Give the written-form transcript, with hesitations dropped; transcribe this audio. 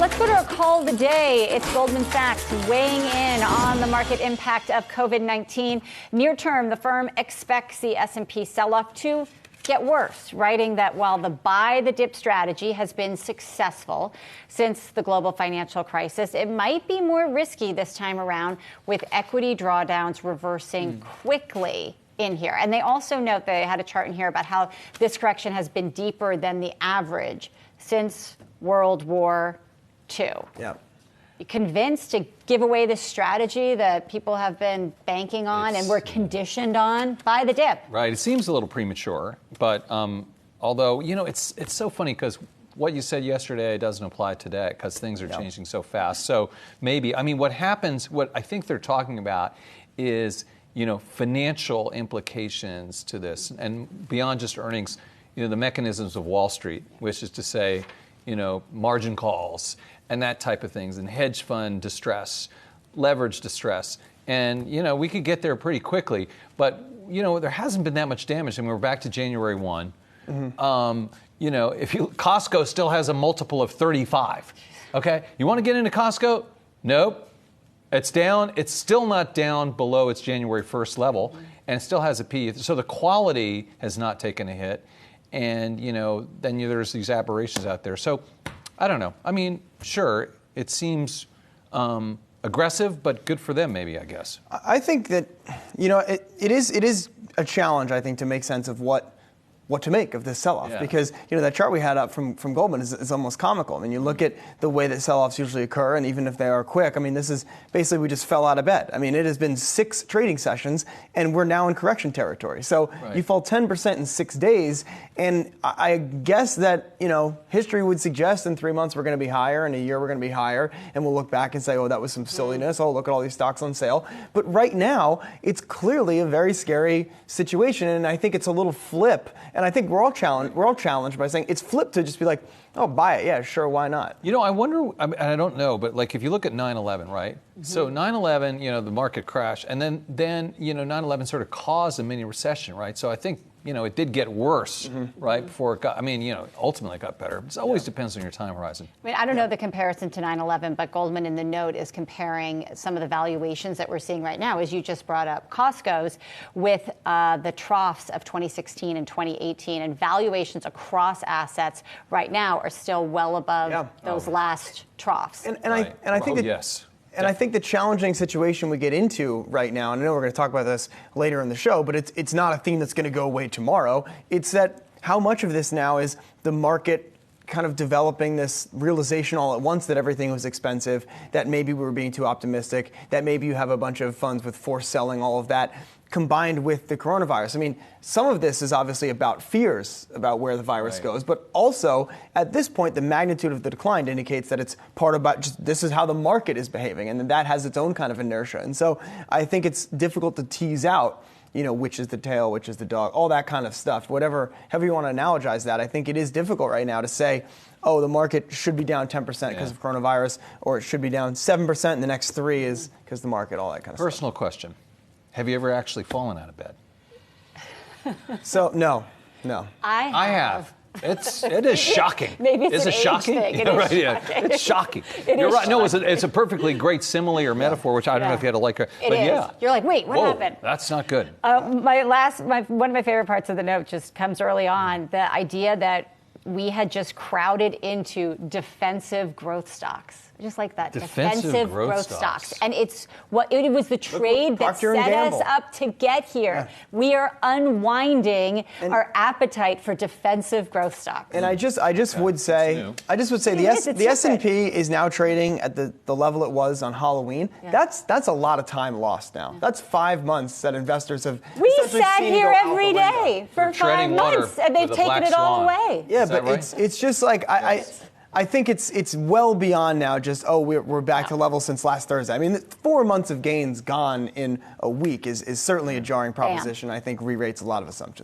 Let's go to our call of the day. It's Goldman Sachs weighing in on the market impact of COVID-19. Near term, the firm expects the S&P sell-off to get worse, writing that while the buy the dip strategy has been successful since the global financial crisis, it might be more risky this time around with equity drawdowns reversing quickly in here. And they also note, they had a chart in here about how this correction has been deeper than the average since World War II. Yeah. You convinced to give away this strategy that people have been banking on and were conditioned on by the dip? Right. It seems a little premature, but although, you know, it's so funny because what you said yesterday doesn't apply today because things are changing so fast. So maybe, I mean, what happens, what I think they're talking about is, you know, financial implications to this and beyond just earnings, you know, the mechanisms of Wall Street, which is to say, you know, margin calls and that type of things, and hedge fund distress, leverage distress. And, you know, we could get there pretty quickly, but, you know, there hasn't been that much damage. I mean, we're back to January 1. Mm-hmm. You know, Costco still has a multiple of 35, okay? You want to get into Costco? Nope. It's down. It's still not down below its January 1st level, and it still has a P. So the quality has not taken a hit. And, you know, then there's these aberrations out there. So, I don't know. I mean, sure, it seems aggressive, but good for them maybe, I guess. I think that, you know, it is a challenge, I think, to make sense of what to make of this sell-off. Yeah. Because, you know, that chart we had up from Goldman is almost comical. I mean, you look at the way that sell-offs usually occur, and even if they are quick, I mean, this is basically we just fell out of bed. I mean, it has been 6 trading sessions, and we're now in correction territory. So you fall 10% in 6 days, and I guess that, you know, history would suggest in 3 months we're going to be higher, in a year we're going to be higher, and we'll look back and say, oh, that was some silliness. Oh, look at all these stocks on sale. But right now, it's clearly a very scary situation, and I think it's a little flip. And I think we're all challenged by saying it's flipped to just be like, oh, buy it. Yeah, sure, why not? You know, I wonder, and I don't know, but like if you look at 9/11, right? Mm-hmm. So 9/11, you know, the market crashed, and then you know, 9/11 sort of caused a mini recession, right? So I think, you know, it did get worse, right, before it got, I mean, you know, ultimately it got better. It always depends on your time horizon. I mean, I don't know the comparison to 9/11, but Goldman in the note is comparing some of the valuations that we're seeing right now, as you just brought up, Costco's, with the troughs of 2016 and 2018, and valuations across assets right now are still well above those last troughs. And I think that, yes. And I think the challenging situation we get into right now, and I know we're going to talk about this later in the show, but it's not a theme that's going to go away tomorrow. It's that how much of this now is the market kind of developing this realization all at once that everything was expensive, that maybe we were being too optimistic, that maybe you have a bunch of funds with forced selling, all of that, combined with the coronavirus. I mean, some of this is obviously about fears about where the virus goes, but also at this point, the magnitude of the decline indicates that it's part about just this is how the market is behaving, and that has its own kind of inertia. And so I think it's difficult to tease out, you know, which is the tail, which is the dog, all that kind of stuff. However you want to analogize that, I think it is difficult right now to say, oh, the market should be down 10% because of coronavirus, or it should be down 7% and the next 3 is because the market, all that kind of stuff. Personal question. Have you ever actually fallen out of bed? So, no. I have. It is shocking. Maybe it's is an it age shocking? thing. It Yeah, is right, shocking. It's shocking. You're right. No, it's a perfectly great simile or metaphor, which I don't know if you had to like it. It but is. yeah. You're like, wait, what happened? That's not good. One of my favorite parts of the note just comes early on, the idea that we had just crowded into defensive growth stocks. Just like that, defensive growth stocks. And it was the trade that set us up to get here. Yeah. We are unwinding our appetite for defensive growth stocks. And I just would say the S&P is now trading at the level it was on Halloween. Yeah. That's a lot of time lost now. Yeah. That's 5 months that investors have. We sat here every day for 5 months, and they've taken it all away. Yeah, but it's just like I think it's well beyond now just, we're back to levels since last Thursday. I mean, 4 months of gains gone in a week is certainly a jarring proposition. I think re-rates a lot of assumptions.